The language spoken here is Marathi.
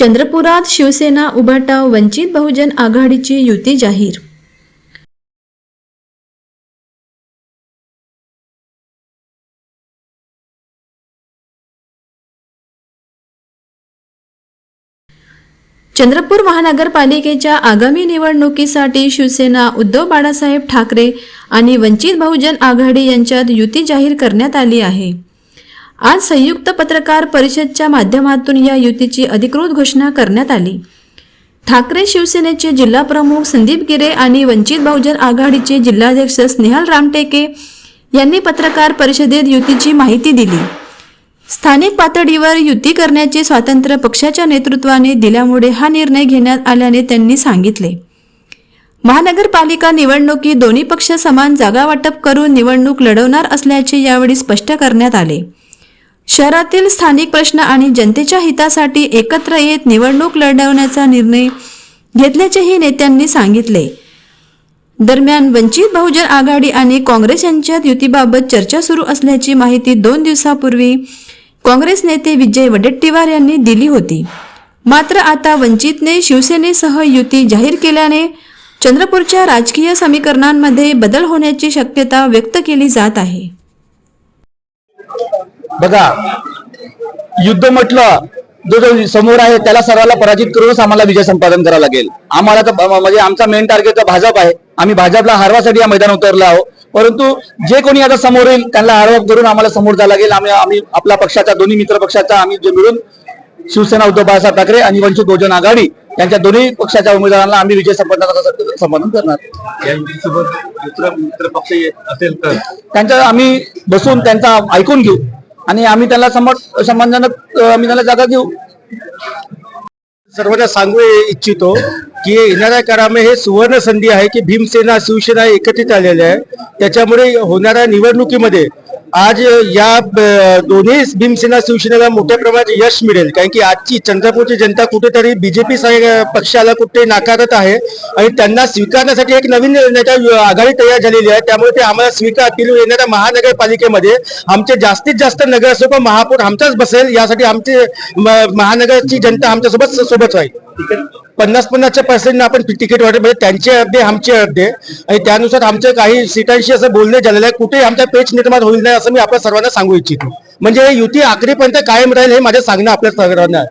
चंद्रपुरात शिवसेना उभाटाव वंचित बहुजन आघाडीची युती जाहीर। चंद्रपूर महानगरपालिकेच्या आगामी निवडणुकीसाठी शिवसेना उद्धव बाळासाहेब ठाकरे आणि वंचित बहुजन आघाडी यांच्यात युती जाहीर करण्यात आली आहे। आज संयुक्त पत्रकार परिषदेच्या माध्यमातून या युतीची अधिकृत घोषणा करण्यात आली। ठाकरे शिवसेनेचे जिल्हा प्रमुख संदीप गिरे आणि वंचित बहुजन आघाडीचे जिल्हाध्यक्ष स्नेहल रामटेके यांनी पत्रकार परिषदेत युतीची माहिती दिली। स्थानिक पातळीवर युती करण्याचे स्वातंत्र्य पक्षाच्या नेतृत्वाने दिल्यामुळे हा निर्णय घेण्यात आल्याने त्यांनी सांगितले। महानगरपालिका निवडणुकी दोन्ही पक्ष समान जागा वाटप करून निवडणूक लढवणार असल्याचे यावेळी स्पष्ट करण्यात आले। शहरातील स्थानिक प्रश्न आणि जनतेच्या हितासाठी एकत्र येत निवडणूक लढवण्याचा निर्णय घेतल्याचेही नेत्यांनी सांगितले। दरम्यान वंचित बहुजन आघाडी आणि काँग्रेस यांच्यात युतीबाबत चर्चा सुरू असल्याची माहिती 2 दिवसापूर्वी काँग्रेस नेते विजय वडेट्टीवार यांनी दिली होती। मात्र आता वंचितने शिवसेनेसह युती जाहीर केल्याने चंद्रपूरच्या राजकीय समीकरणांमध्ये बदल होण्याची शक्यता व्यक्त केली जात आहे। बघा, युद्ध म्हटलं जो समोर आहे त्याला सर्वांना पराजित करूनच आम्हाला विजय संपादन करावा लागेल। आम्हाला तर म्हणजे आमचा मेन टार्गेट तर भाजप आहे। आम्ही भाजपला हरवासाठी या मैदान उतरलो आहोत, परंतु जे कोणी आता समोर येईल त्यांना हरवा करून आम्हाला समोर जावं लागेल। आम्ही आपल्या पक्षाचा दोन्ही मित्र पक्षाचा आम्ही जे मिळून शिवसेना उद्धव बाळासाहेब ठाकरे आणि वंचित बहुजन आघाडी यांच्या दोन्ही पक्षाच्या उमेदवारांना आम्ही विजय संपादन करणार। या युतीसोबत मित्र पक्ष असेल तर त्यांचा आम्ही बसून त्यांचा ऐकून घेऊ आणि आम्ही त्याला सन्मानजनक आम्ही त्याला जागा देऊ। सर्वांना सांगू इच्छितो की येणाऱ्या काळामध्ये हे सुवर्ण संधी आहे की भीमसेना शिवसेना एकत्रित आलेले आहे। त्याच्यामुळे होणाऱ्या निवडणुकीमध्ये आज या दोन्ही भीमसेना शिवसेनेला मोठ्या प्रमाणात यश मिळेल, कारण की आजची चंद्रपूरची जनता कुठेतरी बीजेपी पक्षाला कुठे नाकारत आहे आणि त्यांना स्वीकारण्यासाठी एक नवीन नेता आघाडी तयार झालेली आहे। त्यामुळे ते आम्हाला स्वीकारतील। येणाऱ्या महानगरपालिकेमध्ये आमचे जास्तीत जास्त नगरसेवक महापौर आमचाच बसेल, यासाठी आमचे महानगरची जनता आमच्यासोबत सोबत राहील। 50-50% आपण तिकीट वाटप म्हणजे त्यांचे अर्धे आमचे अर्धे आणि त्यानुसार आमच्या काही सीटांशी असं बोलणे झालेलं आहे। कुठे आमचा पेच निर्माण होईल नाही असं मी आपल्या सर्वांना सांगू इच्छितो। म्हणजे युती आखरीपर्यंत कायम राहील हे माझं सांगणं आपल्या सर्वांना आहे।